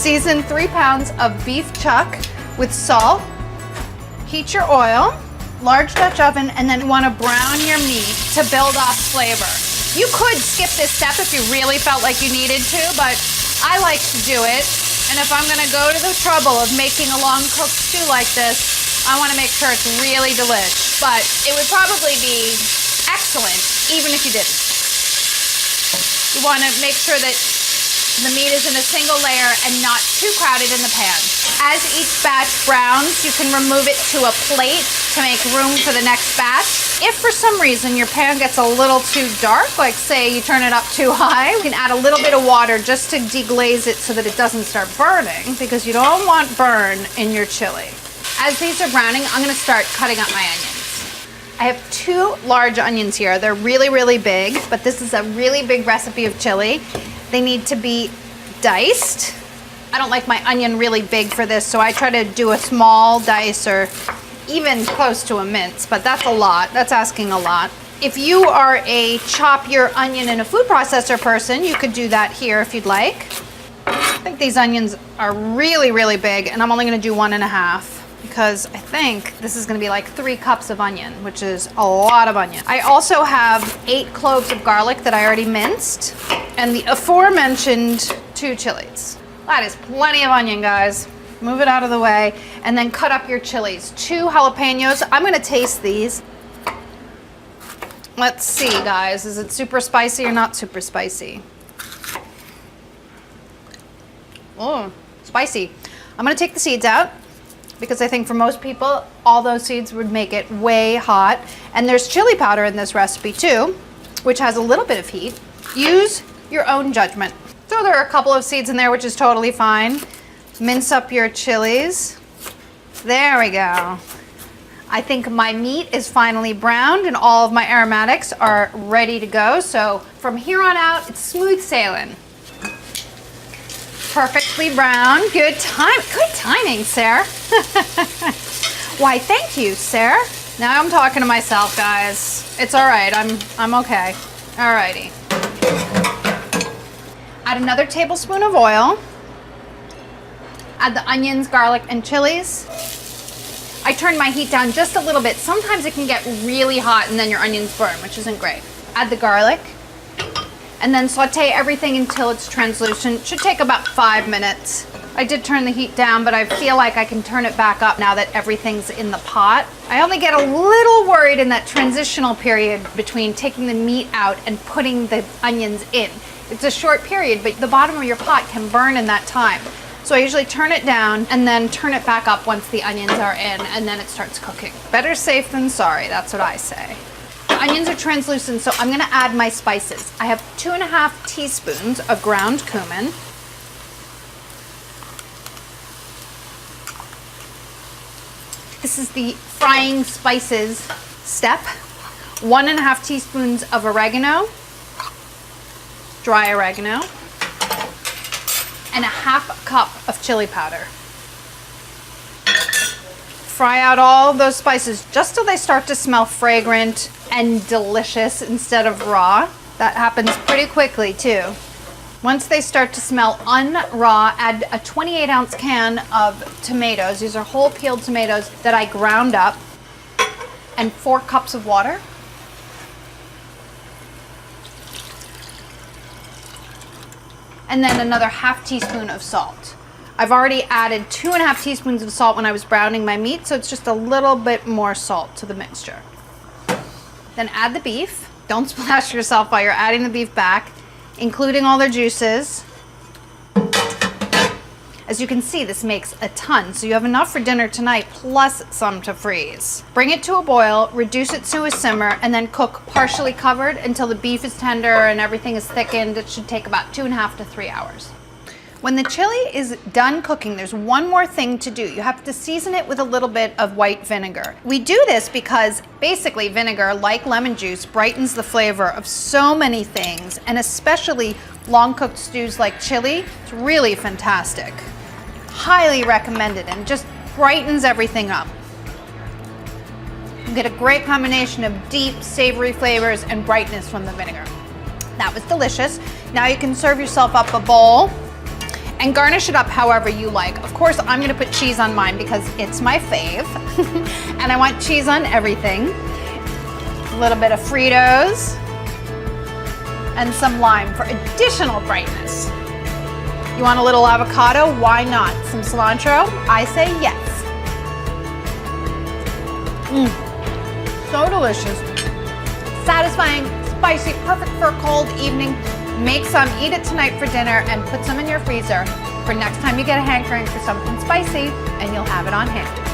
Season 3 pounds of beef chuck with salt. Heat your oil, large Dutch oven, and then you want to brown your meat to build off flavor. You could skip this step if you really felt like you needed to, but I like to do it. And if I'm gonna go to the trouble of making a long cooked stew like this, I wanna make sure it's really delish. But it would probably be excellent, even if you didn't. You wanna make sure that the meat is in a single layer and not too crowded in the pan. As each batch browns, you can remove it to a plate to make room for the next batch. If for some reason your pan gets a little too dark, like say you turn it up too high, you can add a little bit of water just to deglaze it so that it doesn't start burning, because you don't want burn in your chili. As these are browning, I'm gonna start cutting up my onions. I have 2 large onions here. They're really, really big, but this is a really big recipe of chili. They need to be diced. I don't like my onion really big for this, so I try to do a small dice or even close to a mince, but that's a lot. That's asking a lot. If you are a chop your onion in a food processor person, you could do that here if you'd like. I think these onions are really, really big, and I'm only gonna do 1.5 because I think this is gonna be like 3 cups of onion, which is a lot of onion. I also have 8 cloves of garlic that I already minced, and the aforementioned 2 chilies. That is plenty of onion, guys. Move it out of the way, and then cut up your chilies. 2 jalapenos. I'm gonna taste these. Let's see, guys. Is it super spicy or not super spicy? Oh, spicy. I'm gonna take the seeds out because I think for most people, all those seeds would make it way hot. And there's chili powder in this recipe too, which has a little bit of heat. Use your own judgment. So there are a couple of seeds in there, which is totally fine. Mince up your chilies. There we go. I think my meat is finally browned and all of my aromatics are ready to go. So from here on out, it's smooth sailing. Perfectly brown. Good timing, Sarah. Why, thank you, Sarah. Now I'm talking to myself, guys. It's all right. I'm okay. All righty. Add another tablespoon of oil. Add the onions, garlic, and chilies. I turn my heat down just a little bit. Sometimes it can get really hot and then your onions burn, which isn't great. Add the garlic. And then saute everything until it's translucent. Should take about 5 minutes. I did turn the heat down, but I feel like I can turn it back up now that everything's in the pot. I only get a little worried in that transitional period between taking the meat out and putting the onions in. It's a short period, but the bottom of your pot can burn in that time. So I usually turn it down and then turn it back up once the onions are in, and then it starts cooking. Better safe than sorry, that's what I say. The onions are translucent, so I'm gonna add my spices. I have 2.5 teaspoons of ground cumin. This is the frying spices step. 1.5 teaspoons of oregano, dry oregano, and a 1/2 cup of chili powder. Fry out all of those spices just till they start to smell fragrant and delicious instead of raw. That happens pretty quickly too. Once they start to smell unraw, add a 28-ounce can of tomatoes. These are whole peeled tomatoes that I ground up, and 4 cups of water. And then another 1/2 teaspoon of salt. I've already added 2.5 teaspoons of salt when I was browning my meat, so it's just a little bit more salt to the mixture. Then add the beef. Don't splash yourself while you're adding the beef back, including all the juices. As you can see, this makes a ton, so you have enough for dinner tonight, plus some to freeze. Bring it to a boil, reduce it to a simmer, and then cook partially covered until the beef is tender and everything is thickened. It should take about 2.5 to 3 hours. When the chili is done cooking, there's one more thing to do. You have to season it with a little bit of white vinegar. We do this because basically vinegar, like lemon juice, brightens the flavor of so many things, and especially long cooked stews like chili. It's really fantastic. Highly recommended, and just brightens everything up. You get a great combination of deep, savory flavors and brightness from the vinegar. That was delicious. Now you can serve yourself up a bowl. And garnish it up however you like. Of course, I'm gonna put cheese on mine because it's my fave. And I want cheese on everything. A little bit of Fritos. And some lime for additional brightness. You want a little avocado? Why not? Some cilantro? I say yes. So delicious. Satisfying, spicy, perfect for a cold evening. Make some, eat it tonight for dinner, and put some in your freezer for next time you get a hankering for something spicy, and you'll have it on hand.